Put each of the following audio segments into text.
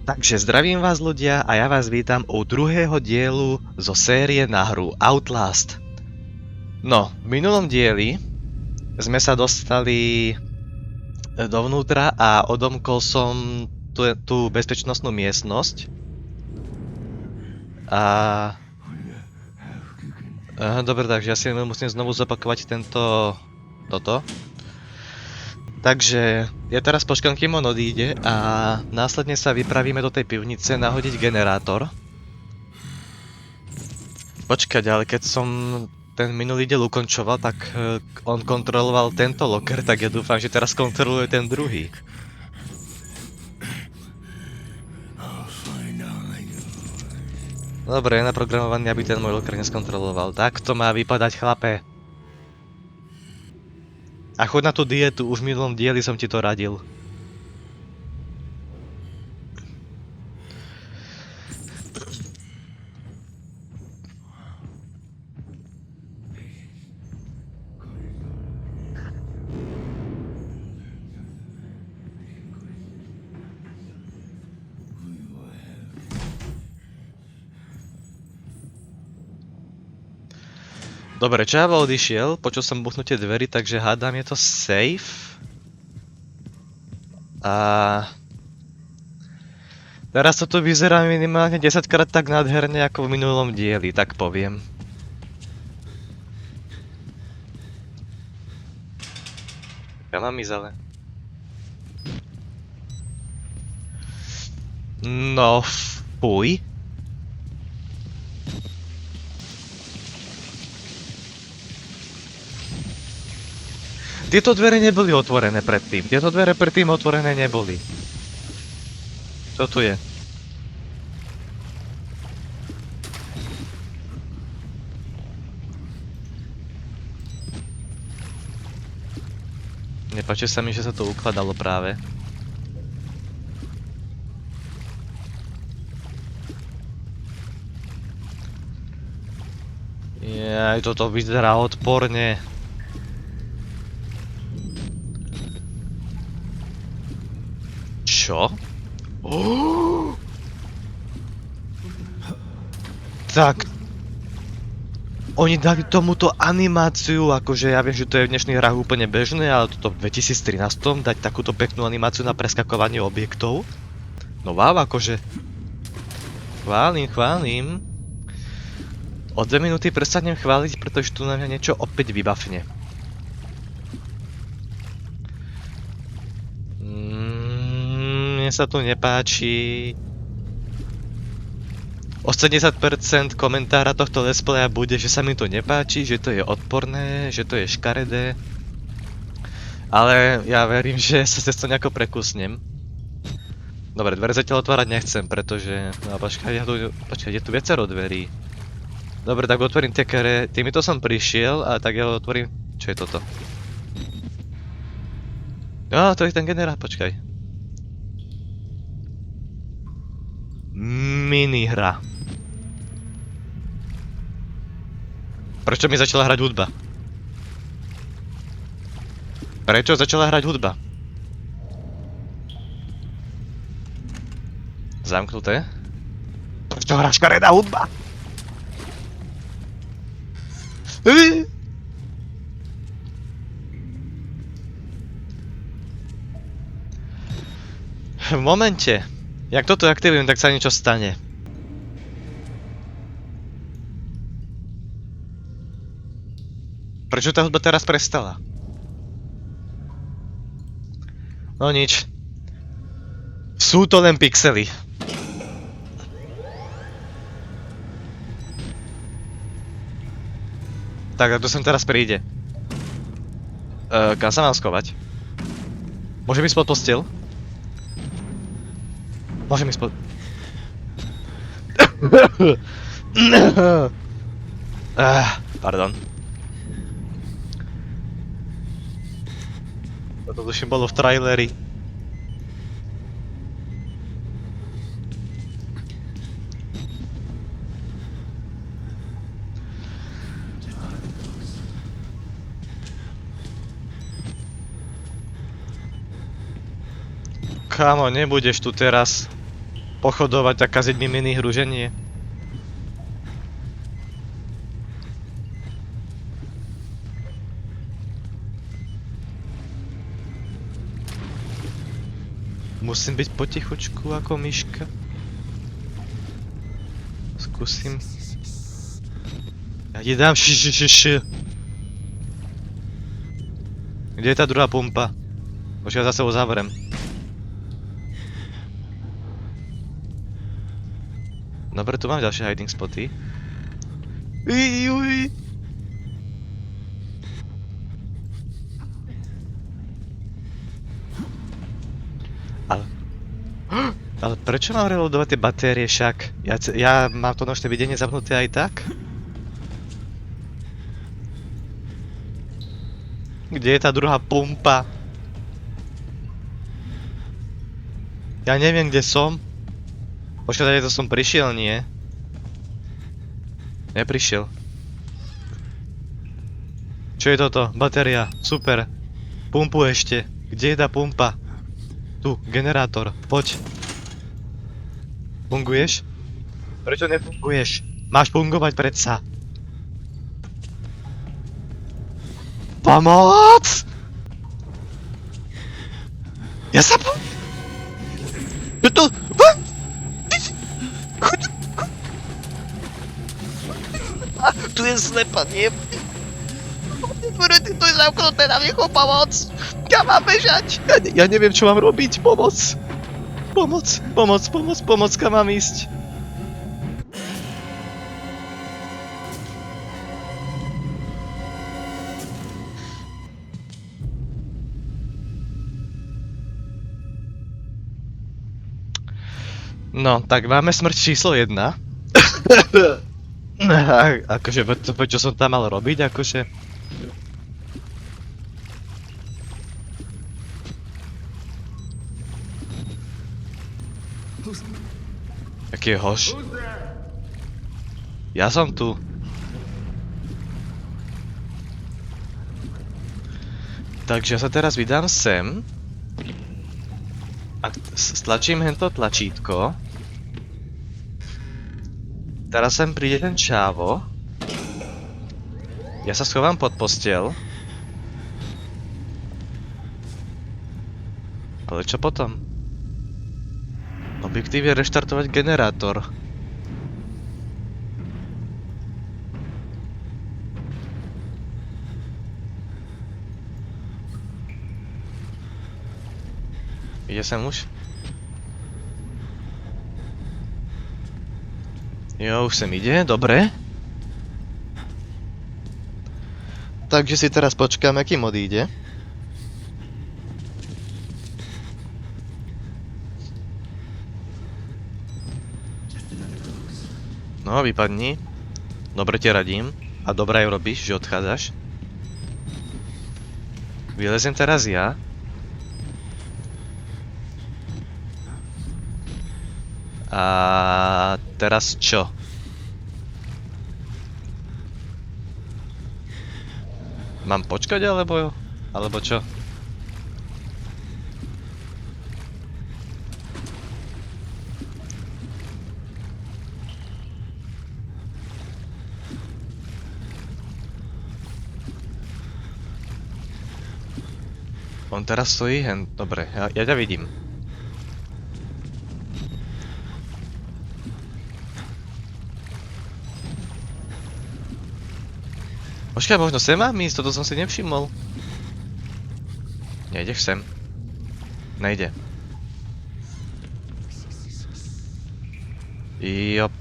Takže zdravím vás ľudia a ja vás vítam u druhého dielu zo série na hru Outlast. No, v minulom dieli sme sa dostali dovnútra a odomkol som tú bezpečnostnú miestnosť. Dobre, takže ja si musím znovu zopakovať toto. Takže ja teraz počkám, kým on odíde a následne sa vypravíme do tej pivnice nahodiť generátor. Počkať, ale keď som ten minulý diel ukončoval, tak on kontroloval tento locker, tak ja dúfam, že teraz kontroluje ten druhý. Dobre, je naprogramovaný, aby ten môj locker neskontroloval. Tak to má vypadať, chlape. A choď na tú dietu, už v minulom dieli som ti to radil. Dobre, Čavo odišiel, počul som buchnutie dverí, takže hádam, je to safe. A teraz to tu vyzerá minimálne 10 krát tak nádherne ako v minulom dieli, tak poviem. Ja mám ísť ale. No, fuj. Tieto dvere neboli otvorené predtým. Tieto dvere predtým otvorené neboli. Čo tu je? Nepáči sa mi, že sa to ukladalo práve. Jaj, toto vyzerá odporne. Čo? Tak. Oni dali tomuto animáciu, akože ja viem, že to je v dnešných hrách úplne bežné, ale toto v 2013 dať takúto peknú animáciu na preskakovanie objektov? No wow, akože. Chválim. O 2 minúty prestanem chváliť, pretože tu na mňa niečo opäť vybafne. Mne sa tu nepáči. O 70% komentára tohto let's playa bude, že sa mi to nepáči, že to je odporné, že to je škaredé. Ale ja verím, že sa cez to nejako prekusnem. Dobre, dvere zatiaľ otvárať nechcem, pretože... No počkaj, je tu viacero dverí. Dobre, tak otvorím tie, ktoré... Týmito som prišiel, a tak ja otvorím... Čo je toto? No, to je ten generál, počkaj. Minihra. Prečo mi začala hrať hudba? Prečo začala hrať hudba? Zamknuté. Prečo hrá škaredá hudba? V momente, jak toto aktivujem, tak sa niečo stane. Prečo tá hudba teraz prestala? No nič. Sú to len pixely. Tak, a tu sem teraz príde. Kam sa mám skovať? Môžem ísť pod posteľ? Môžem ísť pod... Pardon. Toto tuším bolo v traileri. Kámo, nebudeš tu teraz pochodovať a kaziť mi minihru, že nie? Musím byť potichučku ako myška. Skúsim. Ja ti dám Kde je tá druhá pumpa? Už ja zase ho zavrem. Dobre, tu mám ďalšie hiding spoty. Uj. Ale prečo mám reloadovať tie batérie však? Ja mám to nočné videnie zapnuté aj tak? Kde je tá druhá pumpa? Ja neviem, kde som. Počkaj, to som prišiel, nie? Neprišiel. Čo je toto? Batéria. Super. Pumpu ešte. Kde je tá pumpa? Tu, generátor. Poď. Funguješ? Prečo nefunguješ? Máš fungovať predsa. Pomoc! Ja sa tu... Tu je slepa, nie? Tu je zamknuté, na niekoho pomoc! Kam mám bežať? Ja neviem, čo mám robiť. Pomoc! Pomoc, kam mám ísť? No, tak máme smrť číslo 1. Akože, čo som tam mal robiť, akože... Aký je hoš? Ja som tu. Takže ja sa teraz vydám sem. A stlačím hento tlačítko. Teraz sem príde ten čávo. Ja sa schovám pod posteľ. Ale čo potom? Objektív je reštartovať generátor. Ide sem už? Jo, už sem ide, dobre. Takže si teraz počkáme, kým odíde. No, vypadni. Dobre ti radím. A dobre aj robíš, že odchádzaš. Vylezem teraz ja. A teraz čo? Mám počkať alebo čo? On teraz stojí hen, dobre, ja ťa vidím. Počkaj, možno sem mám ísť, toto som si nevšimol. Nejdeš sem. Nejde. Jop.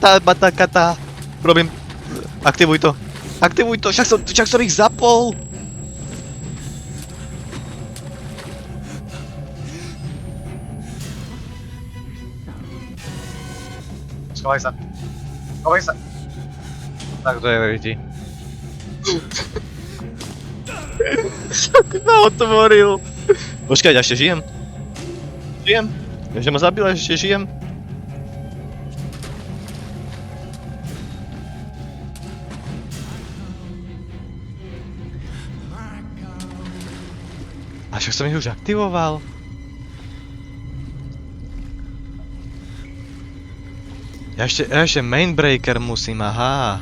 Batakata. Robím. Aktivuj to, však som ich zapol. Schovaj sa. Tak to je veritý. Však ma otvoril. Počkaj, ja ešte žijem. Ja že ma zabil, ešte žijem. A však som ich už aktivoval. Ja ešte main breaker musím, aha.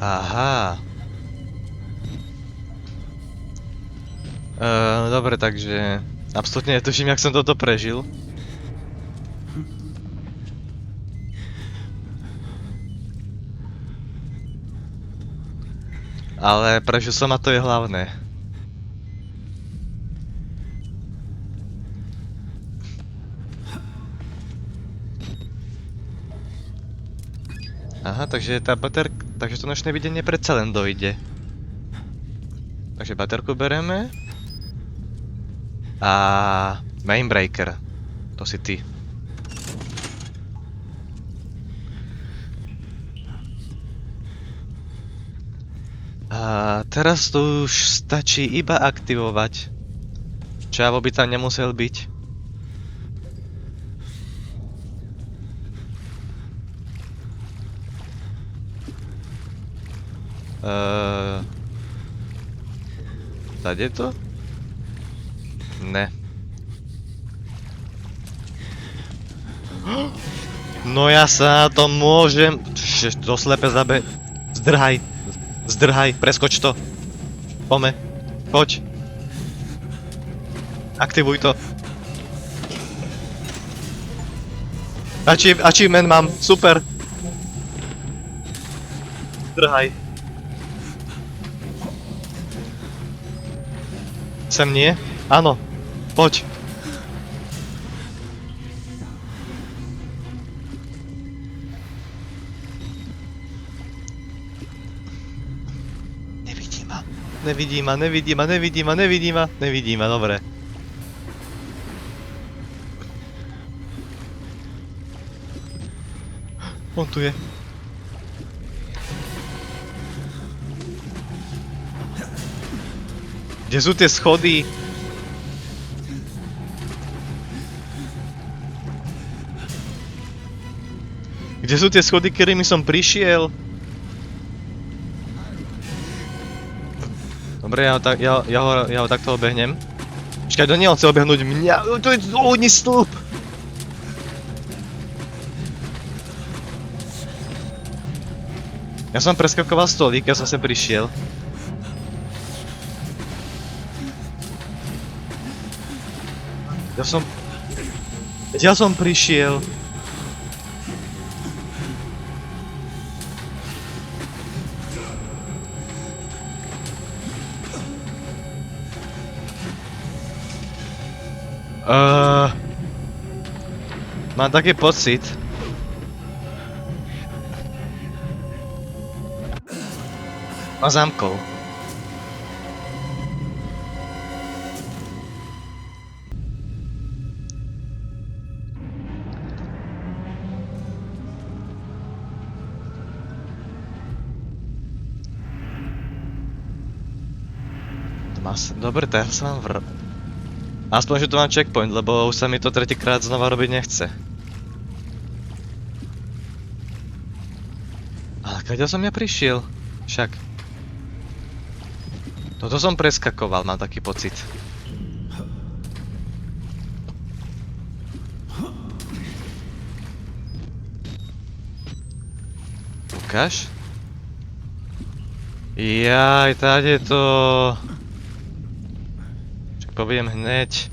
Aha. Dobre, takže... Absolutne netuším, jak som toto prežil. Ale prežil som a to je hlavné. Aha, takže tá baterka... Takže to nočné videnie predsa len dojde. Takže baterku bereme. A... Main breaker. To si ty. A teraz to už stačí iba aktivovať. Čavo by tam nemusel byť. Tade to? Ne. No ja sa na to môžem... To slepe zabe... Zdrhaj. Zdrhaj, preskoč to. Pome. Poď. Aktivuj to. Achievement mám, super. Zdrhaj. Sem nie? Áno. Poď. Nevidí ma, dobre. On tu je. Kde sú tie schody? Kde sú tie schody, ktorými som prišiel? Dobre, ja ho takto obehnem. Počkaj, to nie on chce obehnúť mňa. To je zódny stĺp. Ja som preskakoval stolík, ja som sem prišiel. Ja som prišiel. Mám taký pocit. Ma zamkol. Dobre, teraz sa mám Aspoň, že tu mám checkpoint, lebo už sa mi to tretíkrát znova robiť nechce. Ale kde som ja prišiel? Však. Toto som preskakoval, mám taký pocit. Ukáž? Jaj, tady to... Poviem hneď.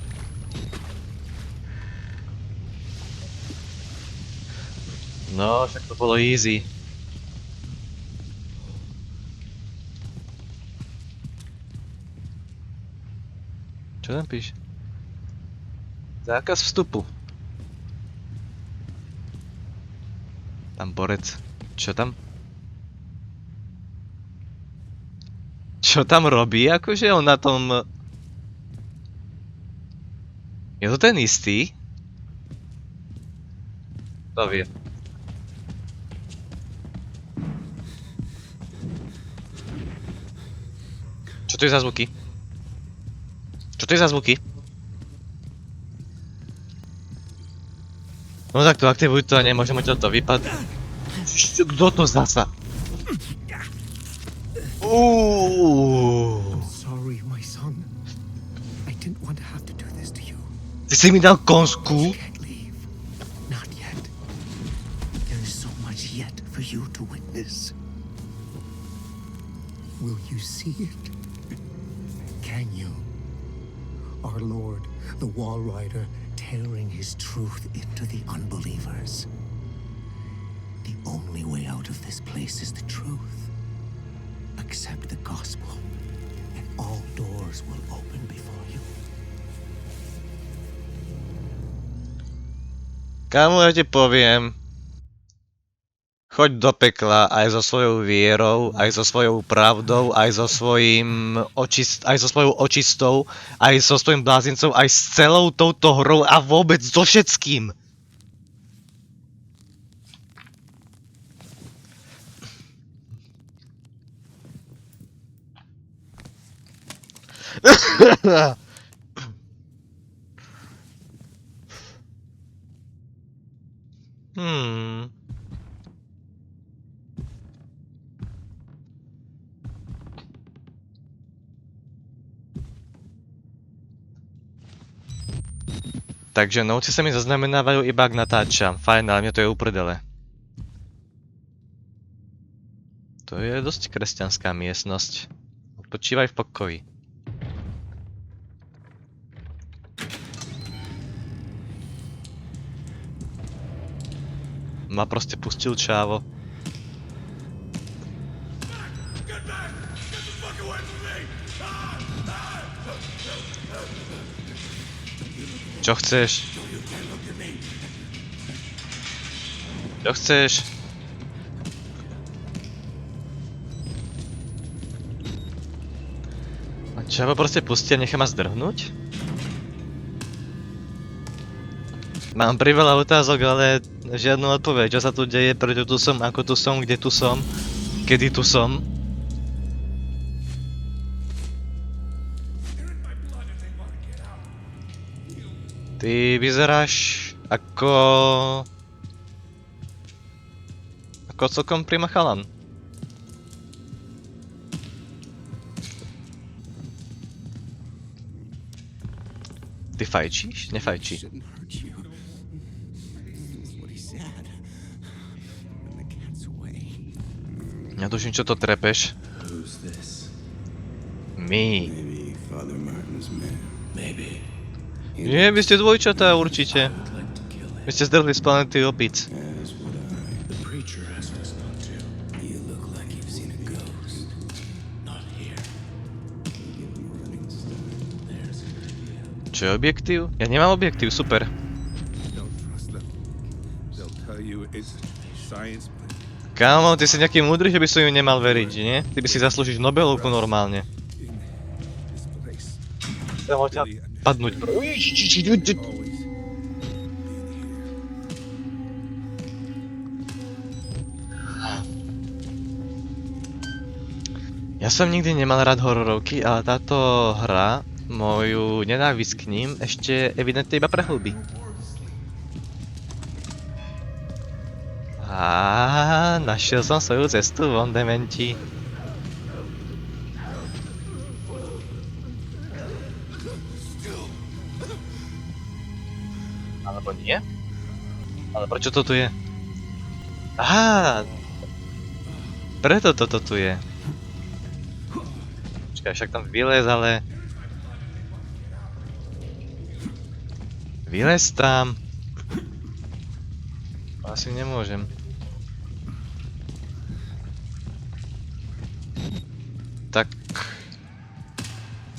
No, však to bolo easy. Čo tam píše? Zákaz vstupu. Tam borec. Čo tam? Čo tam robí? Akože on na tom... Je to ten istý? To vie. Čo to je za zvuky? Čo to je za zvuky? No tak to aktivuj to a nemôžeme to vypadnúť. Kto to zasa? I'm sorry, my son. I didn't want to have to do this to you. Ty si mi dal You konsku? can't leave. Not yet. There is so much yet for you to witness. Will you see it? Can you? Our Lord, the Wall Rider, tearing his truth into the unbelievers. The only way out of this place is the truth. Accept the gospel, and all doors will open before you. Kámo, ja ti poviem. Choď do pekla aj so svojou vierou, aj so svojou pravdou, aj so svojím aj so svojou očistou, aj so svojím blázincom, aj s celou touto hrou a vôbec so všetkým. Hmm. Takže noci sa mi zaznamenávajú iba ak natáčam. Fajn, ale mne to je uprdele. To je dosť kresťanská miestnosť. Odpočívaj v pokoji. Ma proste pustil čávo. Čo chceš? Čo chceš? A čávo proste pustí a nechá ma zdrhnúť? Mám priveľa otázok, ale žiadnu odpoveď. Čo sa tu deje, prečo tu som, ako tu som, kde tu som, kedy tu som. Ty vyzeráš ako... ako celkom prima chalan. Ty fajčíš? Nefajčí. Netuším, čo to trepeš. My. Nie, vy ste dvojčatá určite. Vy ste zdrhli z planety opic. Čo je objektív? Ja nemám objektív, super. Kámo, ty si nejaký múdry, že by som ju nemal veriť, nie? Ty by si zaslúžiš Nobelovku normálne. Ja môžem padnúť. Ja som nikdy nemal rád hororovky, ale táto hra moju nenávisť k ním ešte evidentne iba prehlbí. Á, našiel som svoju cestu von, dementi. Alebo nie? Ale prečo to tu je? Á, preto toto tu je. Počkaj, však tam vylez, ale... Vylez tam. Asi nemôžem. Tak...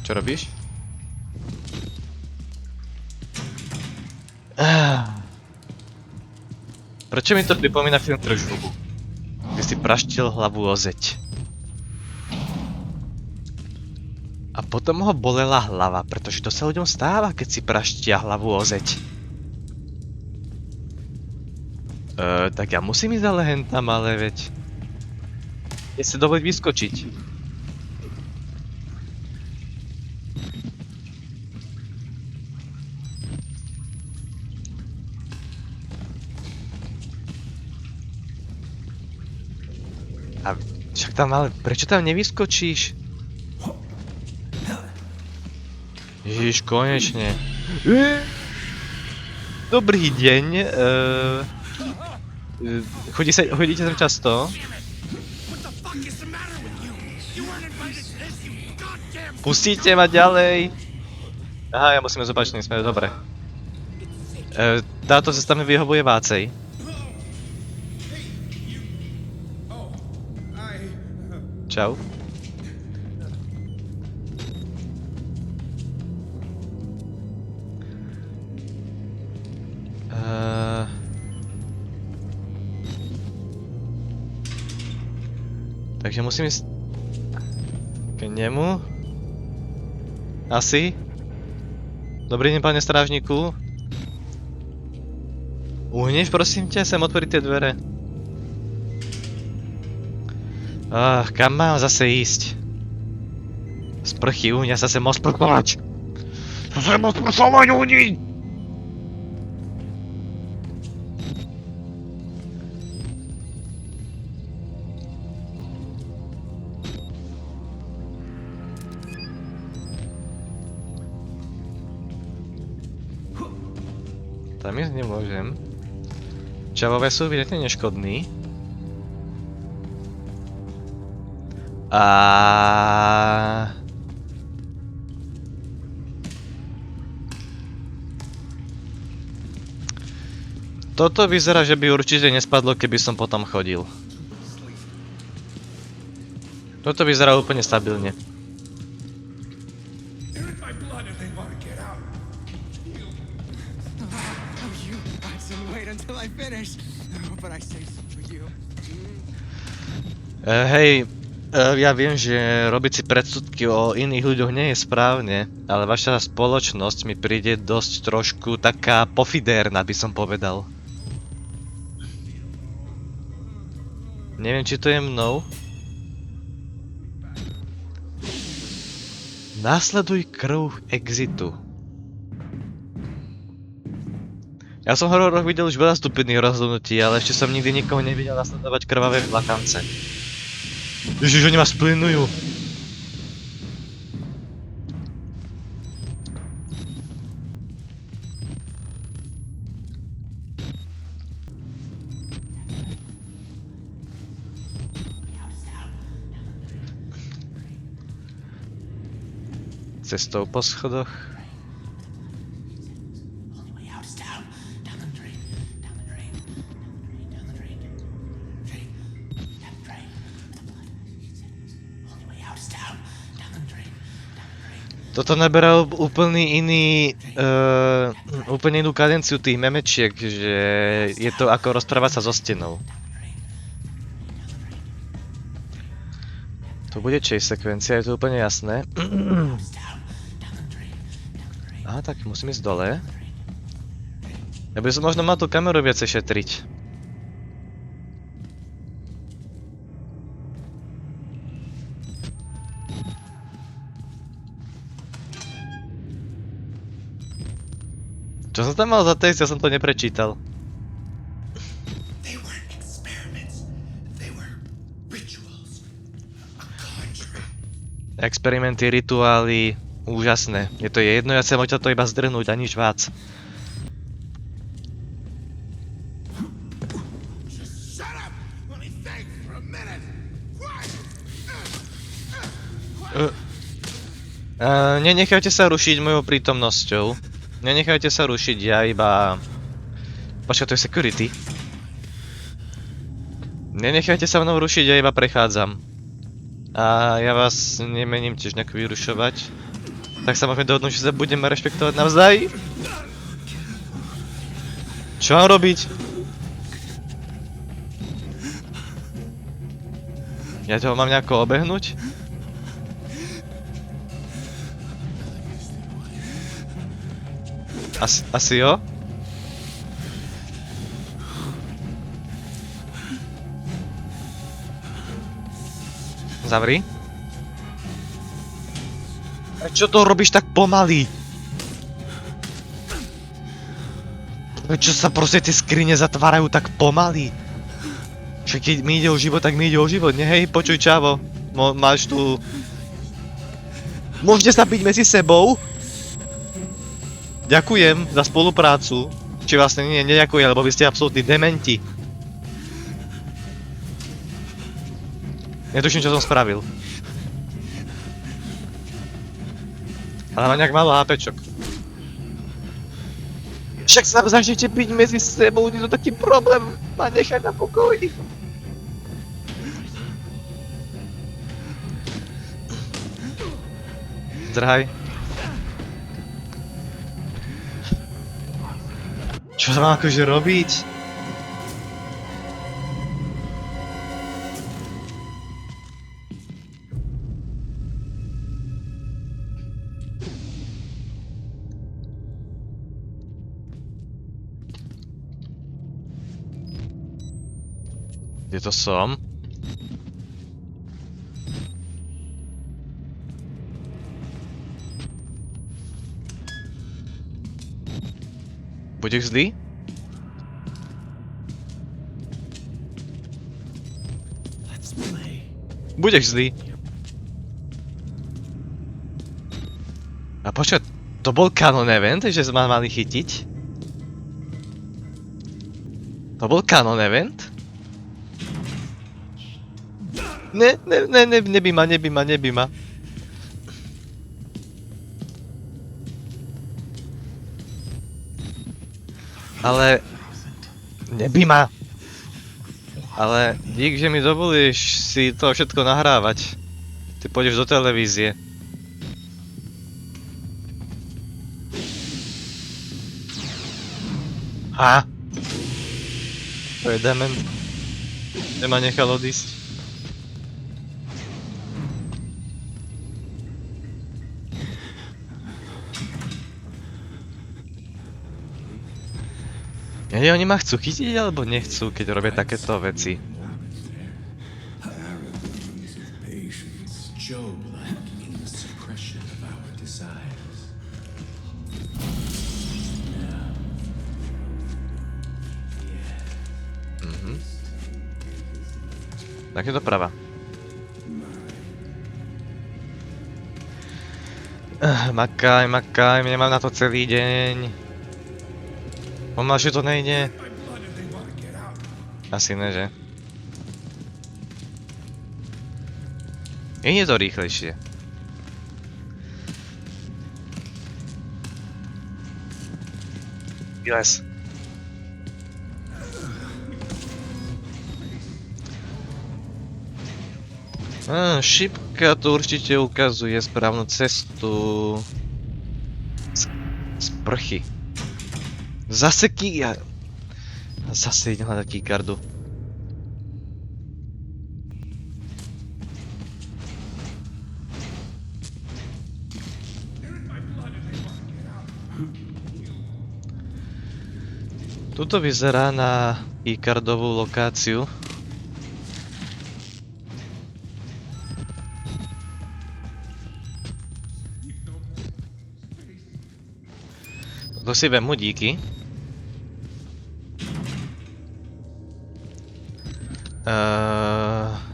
Čo robíš? Prečo mi to pripomína film Tržubu? Kde si praštil hlavu o zeď. A potom ho bolela hlava, pretože to sa ľuďom stáva, keď si praštia hlavu o zeď. Tak ja musím ísť ale hentam, ale veď... Je si dovoliť vyskočiť. A však tam ale, prečo tam nevyskočíš? Ježiš, konečne. Dobrý deň. Chodíte sem často? Pustíte ma ďalej? Aha, ja musím zopačný smer, dobre. Táto cesta mi vyhovuje vácej. Čau. Takže musím ísť k nemu. Asi. Dobrý deň, pane strážniku. Uhneš, prosím ťa, sem otvoriť tie dvere. Kam mám zase ísť? Sprchy, uhňa sa sem osprchovať. Sa sem osprchovať, uhni! Tam ísť nemôžem. Čavové sú evidentne neškodní. Toto vyzerá, že by určite nespadlo, keby som potom chodil. Toto vyzerá úplne stabilne. Hej, ja viem, že robiť si predsudky o iných ľuďoch nie je správne, ale vaša spoločnosť mi príde dosť trošku taká pofidérna, by som povedal. Neviem, či to je mnou. Následuj krv exitu. Ja som v hororoch videl už veľa stupidných rozhodnutí, ale ešte som nikdy nikoho nevidel nasledovať krvavé flakance. Ježiš, oni ma splinujú. Cestou po schodoch. Toto naberá úplne inú kadenciu tých memečiek, že je to ako rozprávať sa so stenou. To bude chase sekvencia, je to úplne jasné. Aha, tak musím ísť dole. Ja by som možno mal tú kameru viacej šetriť. Čo som tam mal za text? Ja som to neprečítal. Experimenty, rituály, úžasné. Je to jedno, ja chcem odtiaľ to iba zdrhnúť a nič vác. Nenechajte sa rušiť mojou prítomnosťou. Nenechajte sa rušiť, ja iba... Počkaj, to je security. Nenechajte sa mnou rušiť, ja iba prechádzam. A ja vás nemením tiež nejak vyrušovať. Tak sa môžeme dohodnúť, že sa budeme rešpektovať navzáj. Čo mám robiť? Ja toho mám nejako obehnúť? Asi jo? Zavri. Prečo to robíš tak pomaly? Prečo sa proste tie skrine zatvárajú tak pomaly? Však keď mi ide o život, tak mi ide o život, nie? Hej, počuj čavo. Máš tu... Môžete sa byť medzi sebou? Ďakujem za spoluprácu. Či vlastne nie, neďakujem, lebo vy ste absolútni dementi. Netuším, čo som spravil. Ale má nejak málo HPčok. Však sa začnete byť medzi sebou, nie je to taký problém. Ma nechaj na pokoji. Zdrhaj. Čo sa mám akože robiť? Kde to som? Budeš zlý? Budeš zlý. A počkaj, to bol canon event, že sme mali chytiť? To bol canon event? Nebí ma. Ale... Nebí ma. Ale dík, že mi dovolíš si to všetko nahrávať. Ty pôjdeš do televízie. Ha? To je dement. Kde ma nechal odísť. Ja, oni ma chcú chytiť, alebo nechcú, keď robia takéto veci? Tak je doprava. Makaj, nemám na to celý deň. Pomalšie to nejde. Asi ne, že? Je to rýchlejšie. Vylez. Šipka tu určite ukazuje správnu cestu. Sprchy. Zase Zase idem hľadať keycardu. Tuto vyzerá na keycardovú lokáciu. To si vemu, díky.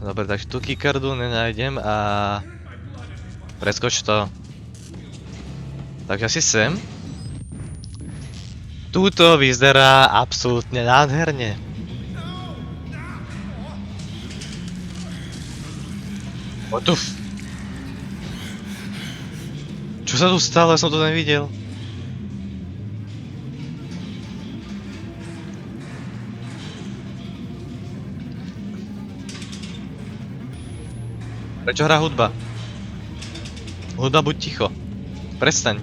Dobre, takže tu keycardu nenájdem a... Preskoč to. Takže asi sem. Tuto vyzerá absolútne nádherne. Otuf. Čo sa tu stalo? Ja som to nevidel. Prečo hrá hudba? Hudba, buď ticho. Prestaň.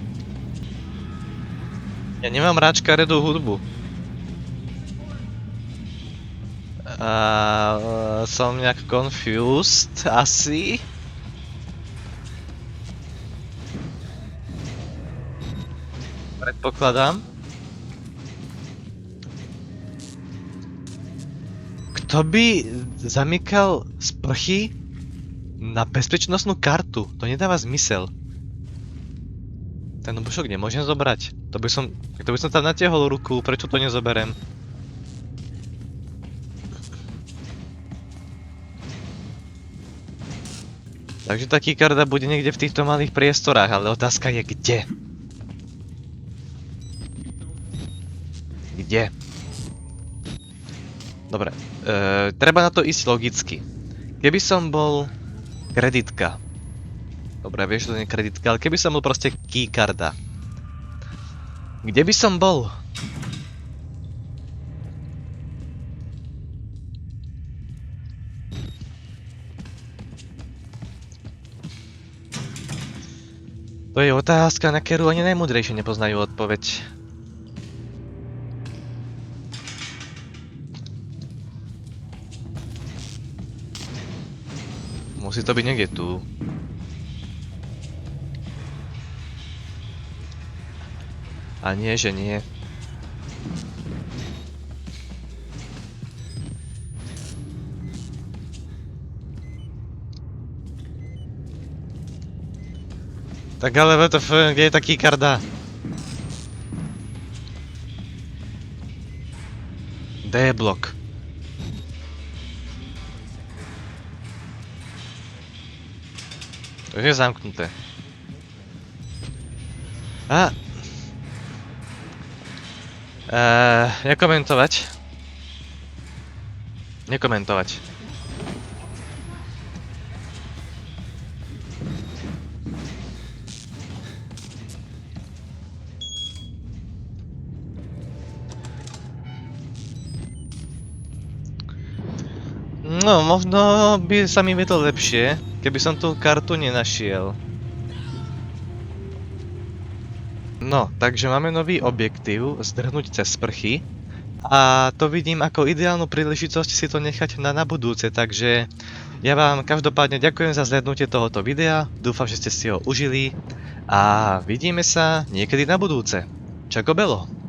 Ja nemám rád škaredú hudbu. Som nejak confused, asi. Predpokladám. Kto by zamykal sprchy na bezpečnostnú kartu? To nedáva zmysel. Ten obušok nemôžem zobrať. To by som tam natiahol ruku, prečo to nezoberiem? Takže tá keycarda bude niekde v týchto malých priestorách, ale otázka je kde. Kde? Dobre, treba na to ísť logicky. Keby som bol kreditka. Dobre, vieš, že to nie je kreditka, ale keby som bol proste keycarda. Kde by som bol? To je otázka, na ktorú ani najmudrejšie nepoznajú odpoveď. Musí to byť niekde tu. A nie, že nie. Tak ale WTF, kde je taký karda? D-blok. To je zamknuté. A... nekomentovať. Nekomentovať. No, možno by sa mi vedlo lepšie, keby som tú kartu nenašiel. No, takže máme nový objektív, zdrhnúť cez sprchy. A to vidím ako ideálnu príležitosť si to nechať na budúce, takže ja vám každopádne ďakujem za zhlédnutie tohoto videa, dúfam, že ste si ho užili a vidíme sa niekedy na budúce. Čako belo!